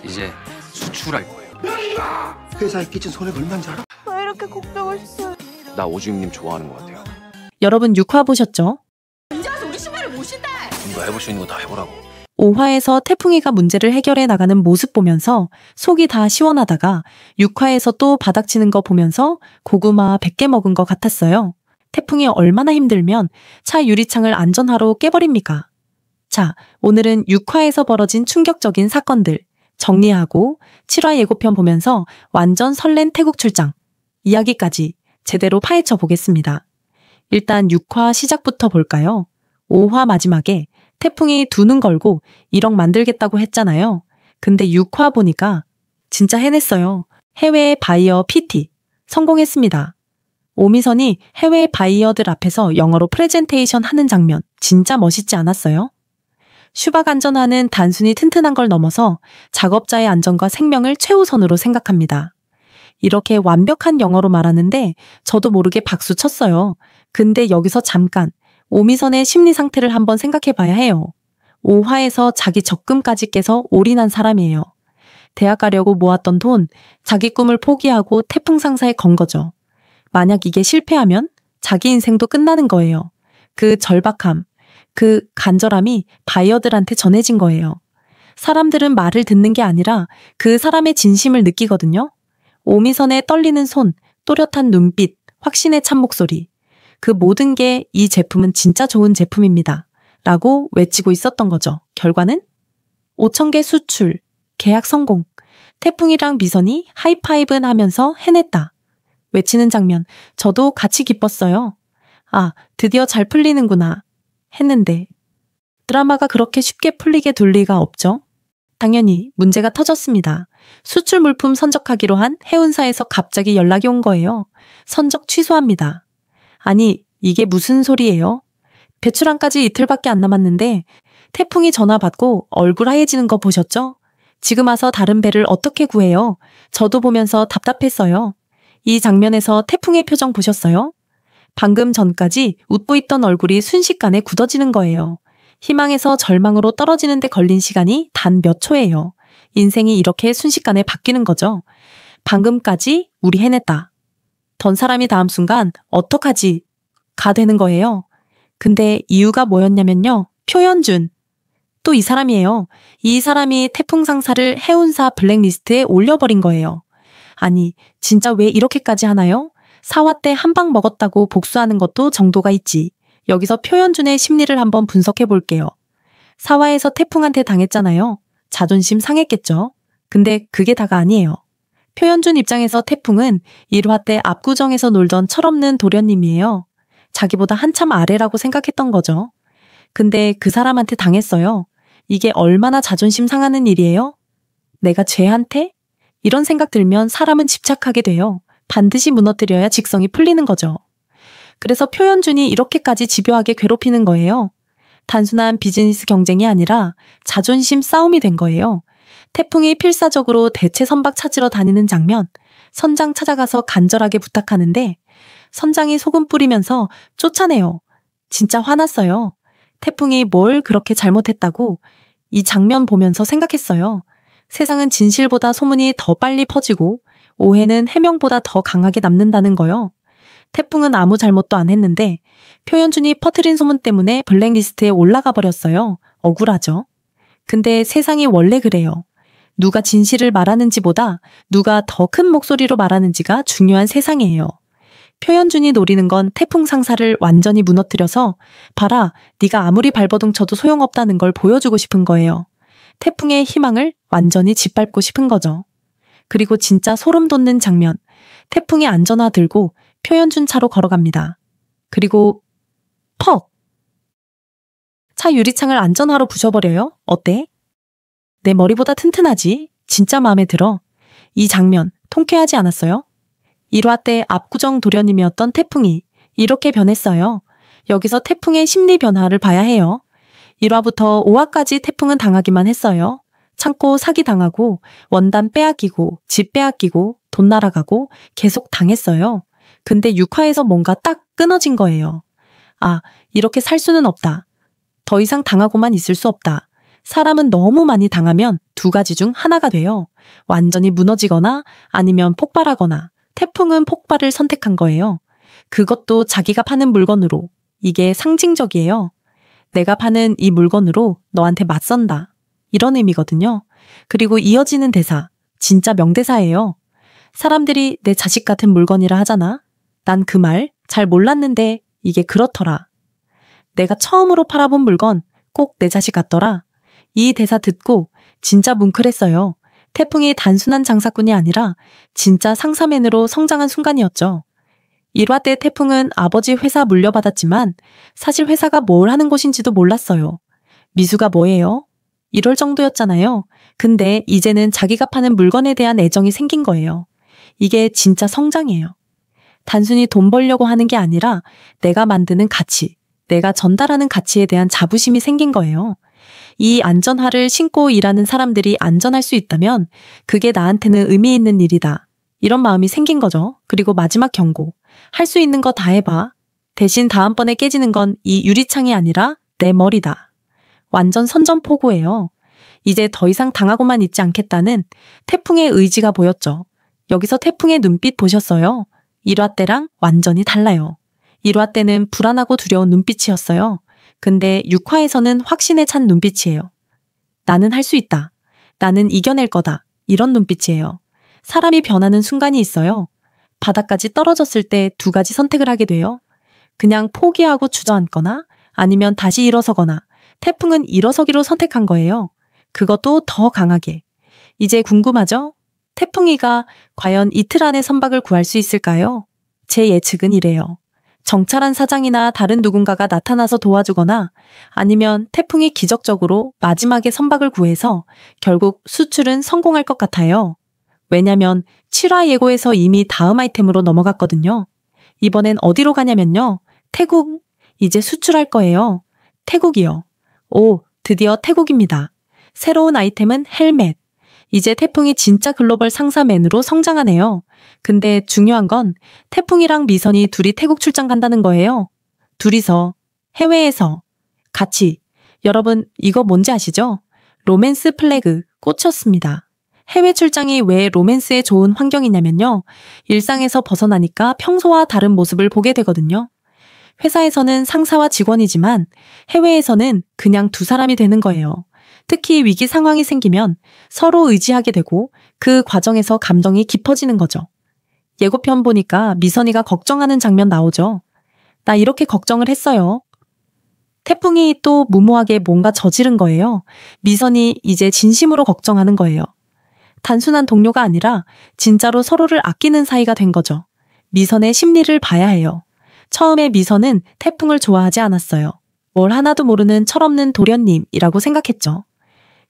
이제 수출할 거예요. 회사에 끼친 손해가 얼마인지 알아? 왜 이렇게 걱정을 했어요? 나 오주임님 좋아하는 것 같아요. 여러분 6화 보셨죠? 언제 와서 우리 신발을 못 신대? 너 해볼 수 있는 거 다 해보라고. 5화에서 태풍이가 문제를 해결해 나가는 모습 보면서 속이 다 시원하다가 6화에서 또 바닥치는 거 보면서 고구마 100개 먹은 것 같았어요. 태풍이 얼마나 힘들면 차 유리창을 안전하로 깨버립니까? 자, 오늘은 6화에서 벌어진 충격적인 사건들 정리하고 7화 예고편 보면서 완전 설렌 태국 출장 이야기까지 제대로 파헤쳐 보겠습니다. 일단 6화 시작부터 볼까요? 5화 마지막에 태풍이 두 눈 걸고 1억 만들겠다고 했잖아요. 근데 6화 보니까 진짜 해냈어요. 해외 바이어 PT 성공했습니다. 오미선이 해외 바이어들 앞에서 영어로 프레젠테이션 하는 장면 진짜 멋있지 않았어요? 슈박 안전화는 단순히 튼튼한 걸 넘어서 작업자의 안전과 생명을 최우선으로 생각합니다. 이렇게 완벽한 영어로 말하는데 저도 모르게 박수 쳤어요. 근데 여기서 잠깐 오미선의 심리 상태를 한번 생각해 봐야 해요. 5화에서 자기 적금까지 깨서 올인한 사람이에요. 대학 가려고 모았던 돈, 자기 꿈을 포기하고 태풍 상사에 건 거죠. 만약 이게 실패하면 자기 인생도 끝나는 거예요. 그 절박함, 그 간절함이 바이어들한테 전해진 거예요. 사람들은 말을 듣는 게 아니라 그 사람의 진심을 느끼거든요. 오미선의 떨리는 손, 또렷한 눈빛, 확신에 찬 목소리. 그 모든 게 이 제품은 진짜 좋은 제품입니다. 라고 외치고 있었던 거죠. 결과는 5,000개 수출, 계약 성공. 태풍이랑 미선이 하이파이브 하면서 해냈다. 외치는 장면, 저도 같이 기뻤어요. 아, 드디어 잘 풀리는구나. 했는데 드라마가 그렇게 쉽게 풀리게 둘 리가 없죠. 당연히 문제가 터졌습니다. 수출 물품 선적하기로 한 해운사에서 갑자기 연락이 온 거예요. 선적 취소합니다. 아니, 이게 무슨 소리예요? 배출항까지 이틀밖에 안 남았는데 태풍이 전화 받고 얼굴 하얘지는 거 보셨죠? 지금 와서 다른 배를 어떻게 구해요? 저도 보면서 답답했어요. 이 장면에서 태풍의 표정 보셨어요? 방금 전까지 웃고 있던 얼굴이 순식간에 굳어지는 거예요. 희망에서 절망으로 떨어지는데 걸린 시간이 단 몇 초예요. 인생이 이렇게 순식간에 바뀌는 거죠. 방금까지 우리 해냈다. 던 사람이 다음 순간 어떡하지? 가 되는 거예요. 근데 이유가 뭐였냐면요. 표현준. 또 이 사람이에요. 이 사람이 태풍 상사를 해운사 블랙리스트에 올려버린 거예요. 아니, 진짜 왜 이렇게까지 하나요? 4화 때 한 방 먹었다고 복수하는 것도 정도가 있지. 여기서 표현준의 심리를 한번 분석해 볼게요. 4화에서 태풍한테 당했잖아요. 자존심 상했겠죠. 근데 그게 다가 아니에요. 표현준 입장에서 태풍은 1화 때 압구정에서 놀던 철없는 도련님이에요. 자기보다 한참 아래라고 생각했던 거죠. 근데 그 사람한테 당했어요. 이게 얼마나 자존심 상하는 일이에요? 내가 쟤한테? 이런 생각 들면 사람은 집착하게 돼요. 반드시 무너뜨려야 직성이 풀리는 거죠. 그래서 표현준이 이렇게까지 집요하게 괴롭히는 거예요. 단순한 비즈니스 경쟁이 아니라 자존심 싸움이 된 거예요. 태풍이 필사적으로 대체 선박 찾으러 다니는 장면, 선장 찾아가서 간절하게 부탁하는데 선장이 소금 뿌리면서 쫓아내요. 진짜 화났어요. 태풍이 뭘 그렇게 잘못했다고 이 장면 보면서 생각했어요. 세상은 진실보다 소문이 더 빨리 퍼지고 오해는 해명보다 더 강하게 남는다는 거요. 태풍은 아무 잘못도 안 했는데 표현준이 퍼뜨린 소문 때문에 블랙리스트에 올라가 버렸어요. 억울하죠. 근데 세상이 원래 그래요. 누가 진실을 말하는지보다 누가 더 큰 목소리로 말하는지가 중요한 세상이에요. 표현준이 노리는 건 태풍 상사를 완전히 무너뜨려서 봐라, 네가 아무리 발버둥 쳐도 소용없다는 걸 보여주고 싶은 거예요. 태풍의 희망을 완전히 짓밟고 싶은 거죠. 그리고 진짜 소름 돋는 장면. 태풍이 안전화 들고 표현준 차로 걸어갑니다. 그리고 퍽! 차 유리창을 안전화로 부셔버려요? 어때? 내 머리보다 튼튼하지? 진짜 마음에 들어. 이 장면 통쾌하지 않았어요? 1화 때 압구정 도련님이었던 태풍이 이렇게 변했어요. 여기서 태풍의 심리 변화를 봐야 해요. 1화부터 5화까지 태풍은 당하기만 했어요. 참고 사기당하고 원단 빼앗기고 집 빼앗기고 돈 날아가고 계속 당했어요. 근데 6화에서 뭔가 딱 끊어진 거예요. 아, 이렇게 살 수는 없다. 더 이상 당하고만 있을 수 없다. 사람은 너무 많이 당하면 두 가지 중 하나가 돼요. 완전히 무너지거나 아니면 폭발하거나. 태풍은 폭발을 선택한 거예요. 그것도 자기가 파는 물건으로. 이게 상징적이에요. 내가 파는 이 물건으로 너한테 맞선다. 이런 의미거든요. 그리고 이어지는 대사. 진짜 명대사예요. 사람들이 내 자식 같은 물건이라 하잖아. 난 그 말 잘 몰랐는데 이게 그렇더라. 내가 처음으로 팔아본 물건 꼭 내 자식 같더라. 이 대사 듣고 진짜 뭉클했어요. 태풍이 단순한 장사꾼이 아니라 진짜 상사맨으로 성장한 순간이었죠. 1화 때 태풍은 아버지 회사 물려받았지만 사실 회사가 뭘 하는 곳인지도 몰랐어요. 미수가 뭐예요? 이럴 정도였잖아요. 근데 이제는 자기가 파는 물건에 대한 애정이 생긴 거예요. 이게 진짜 성장이에요. 단순히 돈 벌려고 하는 게 아니라 내가 만드는 가치, 내가 전달하는 가치에 대한 자부심이 생긴 거예요. 이 안전화를 신고 일하는 사람들이 안전할 수 있다면 그게 나한테는 의미 있는 일이다. 이런 마음이 생긴 거죠. 그리고 마지막 경고. 할 수 있는 거 다 해봐. 대신 다음번에 깨지는 건 이 유리창이 아니라 내 머리다. 완전 선전포고예요. 이제 더 이상 당하고만 있지 않겠다는 태풍의 의지가 보였죠. 여기서 태풍의 눈빛 보셨어요? 1화 때랑 완전히 달라요. 1화 때는 불안하고 두려운 눈빛이었어요. 근데 6화에서는 확신에 찬 눈빛이에요. 나는 할 수 있다. 나는 이겨낼 거다. 이런 눈빛이에요. 사람이 변하는 순간이 있어요. 바닥까지 떨어졌을 때 두 가지 선택을 하게 돼요. 그냥 포기하고 주저앉거나 아니면 다시 일어서거나. 태풍은 일어서기로 선택한 거예요. 그것도 더 강하게. 이제 궁금하죠? 태풍이가 과연 이틀 안에 선박을 구할 수 있을까요? 제 예측은 이래요. 정찰한 사장이나 다른 누군가가 나타나서 도와주거나 아니면 태풍이 기적적으로 마지막에 선박을 구해서 결국 수출은 성공할 것 같아요. 왜냐면 7화 예고에서 이미 다음 아이템으로 넘어갔거든요. 이번엔 어디로 가냐면요. 태국. 이제 수출할 거예요. 태국이요. 오, 드디어 태국입니다. 새로운 아이템은 헬멧. 이제 태풍이 진짜 글로벌 상사맨으로 성장하네요. 근데 중요한 건 태풍이랑 미선이 둘이 태국 출장 간다는 거예요. 둘이서, 해외에서, 같이. 여러분, 이거 뭔지 아시죠? 로맨스 플래그, 꽂혔습니다. 해외 출장이 왜 로맨스에 좋은 환경이냐면요. 일상에서 벗어나니까 평소와 다른 모습을 보게 되거든요. 회사에서는 상사와 직원이지만 해외에서는 그냥 두 사람이 되는 거예요. 특히 위기 상황이 생기면 서로 의지하게 되고 그 과정에서 감정이 깊어지는 거죠. 예고편 보니까 미선이가 걱정하는 장면 나오죠. 나 이렇게 걱정을 했어요. 태풍이 또 무모하게 뭔가 저지른 거예요. 미선이 이제 진심으로 걱정하는 거예요. 단순한 동료가 아니라 진짜로 서로를 아끼는 사이가 된 거죠. 미선의 심리를 봐야 해요. 처음에 미선은 태풍을 좋아하지 않았어요. 뭘 하나도 모르는 철없는 도련님이라고 생각했죠.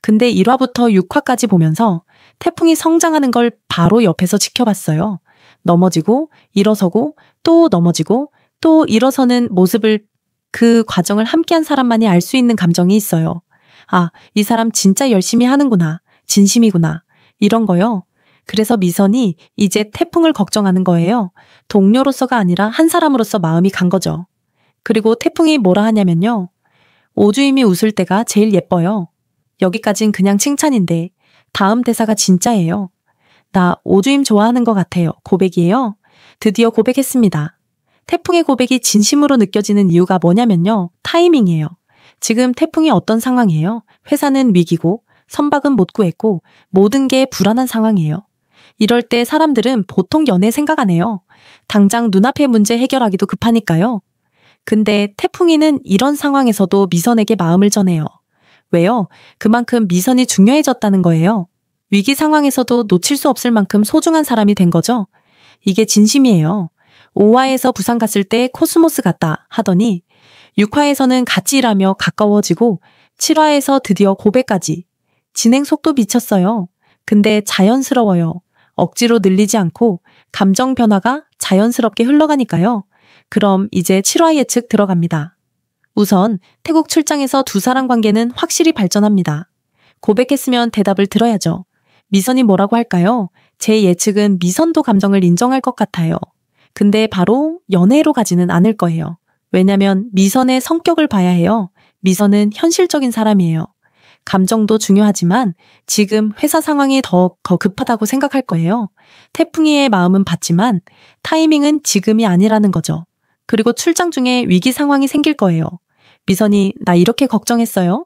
근데 1화부터 6화까지 보면서 태풍이 성장하는 걸 바로 옆에서 지켜봤어요. 넘어지고 일어서고 또 넘어지고 또 일어서는 모습을 그 과정을 함께한 사람만이 알 수 있는 감정이 있어요. 아, 이 사람 진짜 열심히 하는구나. 진심이구나. 이런 거요. 그래서 미선이 이제 태풍을 걱정하는 거예요. 동료로서가 아니라 한 사람으로서 마음이 간 거죠. 그리고 태풍이 뭐라 하냐면요. 오주임이 웃을 때가 제일 예뻐요. 여기까진 그냥 칭찬인데 다음 대사가 진짜예요. 나 오주임 좋아하는 것 같아요. 고백이에요. 드디어 고백했습니다. 태풍의 고백이 진심으로 느껴지는 이유가 뭐냐면요. 타이밍이에요. 지금 태풍이 어떤 상황이에요? 회사는 위기고 선박은 못 구했고 모든 게 불안한 상황이에요. 이럴 때 사람들은 보통 연애 생각 안 해요. 당장 눈앞의 문제 해결하기도 급하니까요. 근데 태풍이는 이런 상황에서도 미선에게 마음을 전해요. 왜요? 그만큼 미선이 중요해졌다는 거예요. 위기 상황에서도 놓칠 수 없을 만큼 소중한 사람이 된 거죠. 이게 진심이에요. 5화에서 부산 갔을 때 코스모스 같다 하더니 6화에서는 같이 일하며 가까워지고 7화에서 드디어 고백까지. 진행 속도 미쳤어요. 근데 자연스러워요. 억지로 늘리지 않고 감정 변화가 자연스럽게 흘러가니까요. 그럼 이제 7화 예측 들어갑니다. 우선 태국 출장에서 두 사람 관계는 확실히 발전합니다. 고백했으면 대답을 들어야죠. 미선이 뭐라고 할까요? 제 예측은 미선도 감정을 인정할 것 같아요. 근데 바로 연애로 가지는 않을 거예요. 왜냐면 미선의 성격을 봐야 해요. 미선은 현실적인 사람이에요. 감정도 중요하지만 지금 회사 상황이 더 급하다고 생각할 거예요. 태풍이의 마음은 봤지만 타이밍은 지금이 아니라는 거죠. 그리고 출장 중에 위기 상황이 생길 거예요. 미선이 나 이렇게 걱정했어요?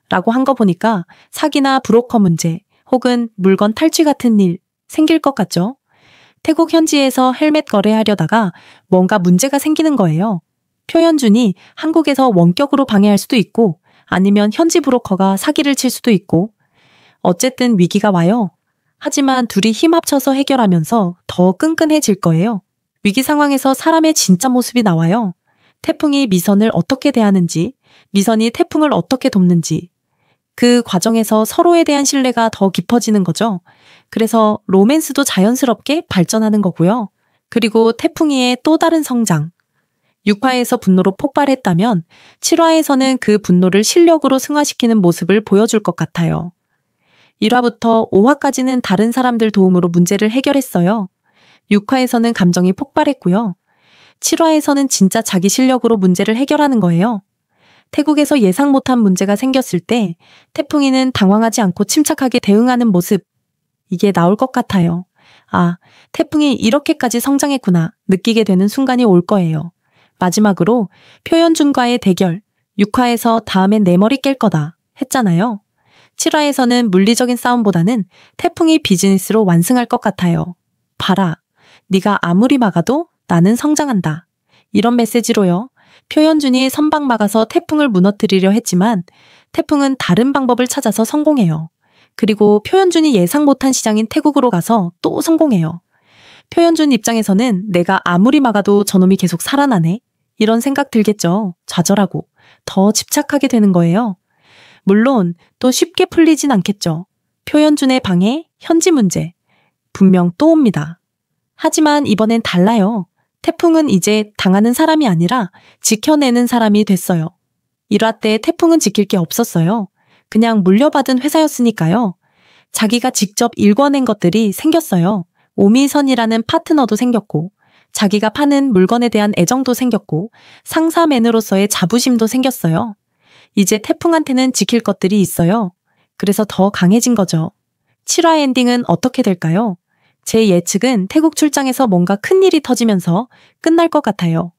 라고 한 거 보니까 사기나 브로커 문제 혹은 물건 탈취 같은 일 생길 것 같죠? 태국 현지에서 헬멧 거래하려다가 뭔가 문제가 생기는 거예요. 표현준이 한국에서 원격으로 방해할 수도 있고 아니면 현지 브로커가 사기를 칠 수도 있고 어쨌든 위기가 와요. 하지만 둘이 힘 합쳐서 해결하면서 더 끈끈해질 거예요. 위기 상황에서 사람의 진짜 모습이 나와요. 태풍이 미선을 어떻게 대하는지, 미선이 태풍을 어떻게 돕는지 그 과정에서 서로에 대한 신뢰가 더 깊어지는 거죠. 그래서 로맨스도 자연스럽게 발전하는 거고요. 그리고 태풍이의 또 다른 성장. 6화에서 분노로 폭발했다면 7화에서는 그 분노를 실력으로 승화시키는 모습을 보여줄 것 같아요. 1화부터 5화까지는 다른 사람들 도움으로 문제를 해결했어요. 6화에서는 감정이 폭발했고요. 7화에서는 진짜 자기 실력으로 문제를 해결하는 거예요. 태국에서 예상 못한 문제가 생겼을 때 태풍이는 당황하지 않고 침착하게 대응하는 모습, 이게 나올 것 같아요. 아, 태풍이 이렇게까지 성장했구나 느끼게 되는 순간이 올 거예요. 마지막으로 표현준과의 대결, 6화에서 다음엔 내 머리 깰 거다 했잖아요. 7화에서는 물리적인 싸움보다는 태풍이 비즈니스로 완승할 것 같아요. 봐라, 네가 아무리 막아도 나는 성장한다. 이런 메시지로요. 표현준이 선방 막아서 태풍을 무너뜨리려 했지만 태풍은 다른 방법을 찾아서 성공해요. 그리고 표현준이 예상 못한 시장인 태국으로 가서 또 성공해요. 표현준 입장에서는 내가 아무리 막아도 저놈이 계속 살아나네? 이런 생각 들겠죠. 좌절하고 더 집착하게 되는 거예요. 물론 또 쉽게 풀리진 않겠죠. 표현준의 방해, 현지 문제 분명 또 옵니다. 하지만 이번엔 달라요. 태풍은 이제 당하는 사람이 아니라 지켜내는 사람이 됐어요. 1화 때 태풍은 지킬 게 없었어요. 그냥 물려받은 회사였으니까요. 자기가 직접 일궈낸 것들이 생겼어요. 오미선이라는 파트너도 생겼고 자기가 파는 물건에 대한 애정도 생겼고 상사맨으로서의 자부심도 생겼어요. 이제 태풍한테는 지킬 것들이 있어요. 그래서 더 강해진 거죠. 7화 엔딩은 어떻게 될까요? 제 예측은 태국 출장에서 뭔가 큰 일이 터지면서 끝날 것 같아요.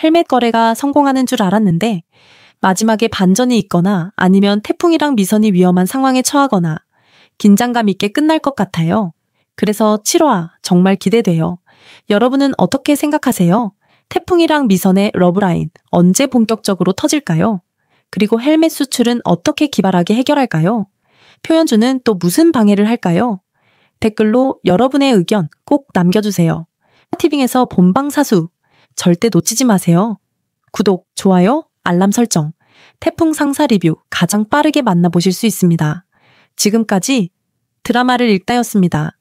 헬멧 거래가 성공하는 줄 알았는데 마지막에 반전이 있거나 아니면 태풍이랑 미선이 위험한 상황에 처하거나 긴장감 있게 끝날 것 같아요. 그래서 7화 정말 기대돼요. 여러분은 어떻게 생각하세요? 태풍이랑 미선의 러브라인 언제 본격적으로 터질까요? 그리고 헬멧 수출은 어떻게 기발하게 해결할까요? 표현주는 또 무슨 방해를 할까요? 댓글로 여러분의 의견 꼭 남겨주세요. 티빙에서 본방사수 절대 놓치지 마세요. 구독, 좋아요, 알람 설정, 태풍 상사 리뷰 가장 빠르게 만나보실 수 있습니다. 지금까지 드라마를 읽다였습니다.